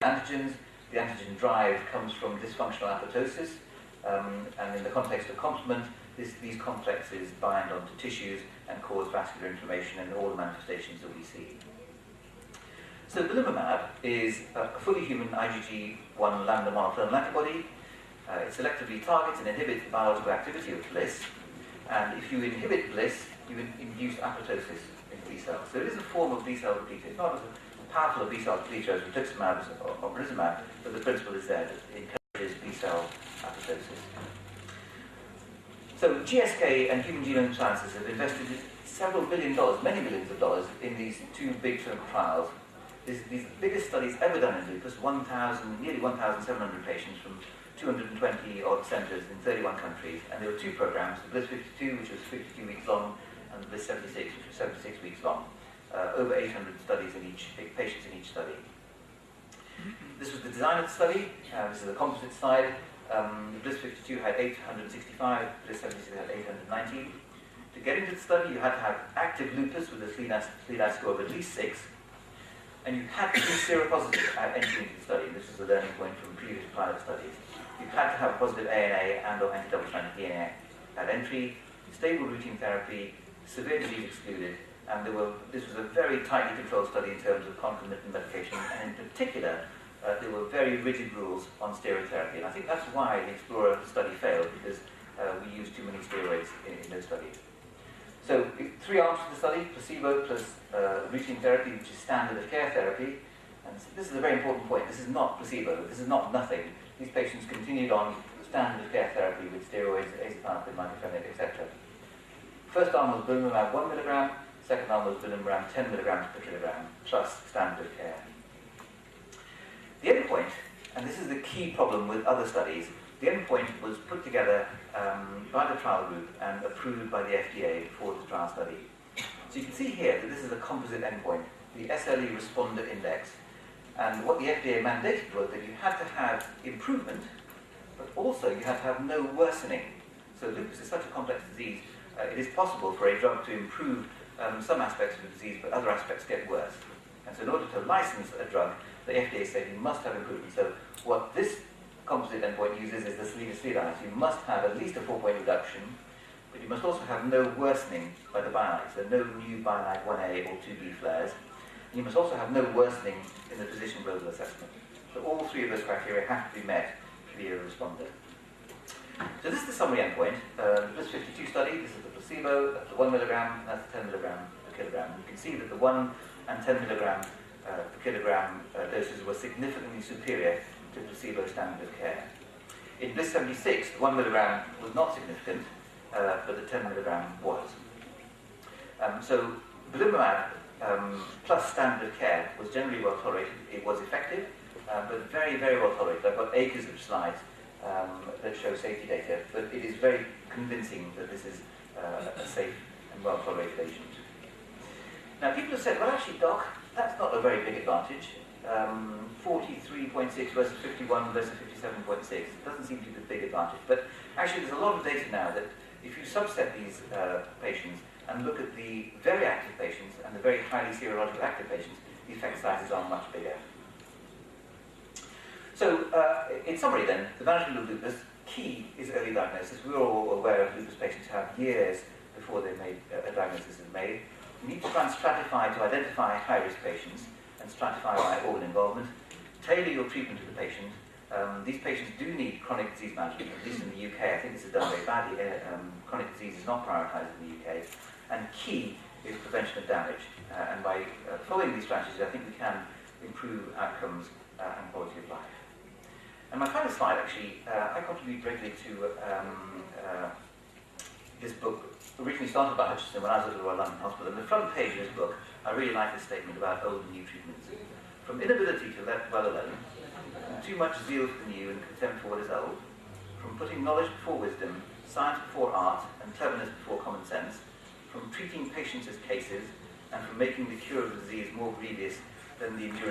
antigens. The antigen drive comes from dysfunctional apoptosis, and in the context of complement, these complexes bind onto tissues and cause vascular inflammation and all the manifestations that we see. So belimumab is a fully human IgG1 lambda monoclonal antibody. It selectively targets and inhibits the biological activity of BLyS, and if you inhibit BLyS, you induce apoptosis in B cells. So it is a form of B cell depleter. It's not as powerful a B cell depleter as rituximab or pembrolizumab, but the principle is there that it encourages B cell apoptosis. So GSK and Human Genome Sciences have invested several billion dollars, many millions of dollars, in these two big clinical trials. These are the biggest studies ever done in lupus, nearly 1,700 patients from 220 odd centres in 31 countries, and there were two programs, the BLyS 52, which was 52 weeks long, and the BLyS 76, which was 76 weeks long. Over 800 studies in patients in each study. This was the design of the study. This is the composite side. The BLyS 52 had 865, BLyS 76 had 890. To get into the study, you had to have active lupus with a SLEDAI score of at least 6, and you had to be seropositive at entry into the study. This is a learning point from previous pilot studies. You had to have positive ANA and or anti-double-stranded DNA at entry, stable routine therapy, severe disease excluded, and this was a very tightly controlled study in terms of concomitant medication, and in particular, there were very rigid rules on steroid therapy. And I think that's why the Explorer study failed, because we used too many steroids in those studies. So, 3 arms to the study: placebo plus routine therapy, which is standard of care therapy. And this is a very important point. This is not placebo. This is not nothing. These patients continued on standard of care therapy with steroids, azathioprine, mycophenolate, etc. First arm was belimumab 1 milligram. Second arm was belimumab 10 milligrams per kilogram, plus standard of care. The endpoint, and this is the key problem with other studies, the endpoint was put together by the trial group and approved by the FDA for the trial study. So you can see here that this is a composite endpoint, the SLE Responder Index. And what the FDA mandated was that you had to have improvement, but also you had to have no worsening. So lupus is such a complex disease, it is possible for a drug to improve some aspects of the disease, but other aspects get worse. And so in order to license a drug, the FDA said you must have improvement. So what this composite endpoint uses is the SLEDAI. So you must have at least a 4-point reduction, but you must also have no worsening by the BioNICE, so no new BioNICE 1A or 2B flares. And you must also have no worsening in the physician global assessment. So all 3 of those criteria have to be met to be a responder. So this is the summary endpoint. The BLyS 52 study, this is the placebo, that's the 1 milligram, that's the 10 milligram per kilogram. You can see that the 1 and 10 milligram per kilogram doses were significantly superior to placebo standard of care. In BLyS 76, the 1 milligram was not significant, but the 10 milligram was. So belimumab plus standard of care was generally well tolerated. It was effective, but very, very well tolerated. I've got acres of slides that show safety data, but it is very convincing that this is a safe and well tolerated agent. Now people have said, well actually doc, that's not a very big advantage. 43.6 versus 51 versus 57.6 doesn't seem to be the big advantage, but actually there's a lot of data now that if you subset these patients and look at the very active patients and the very highly serologically active patients, the effect sizes are much bigger. So, in summary then, the management of lupus, key is early diagnosis. We're all aware of lupus patients who have years before a diagnosis is made. You need to try and stratify to identify high-risk patients and stratify by organ involvement. Tailor your treatment to the patient. These patients do need chronic disease management, at least in the UK. I think this is done very badly. Chronic disease is not prioritised in the UK. And key is prevention of damage. And by following these strategies, I think we can improve outcomes and quality of life. And my final slide, actually, I contribute greatly to this book, originally started by Hutchinson when I was at the Royal London Hospital. In the front page of this book, I really like this statement about old and new treatments. From inability to let well alone, from too much zeal for the new and contempt for what is old, from putting knowledge before wisdom, science before art, and cleverness before common sense, from treating patients as cases, and from making the cure of the disease more grievous than the endurance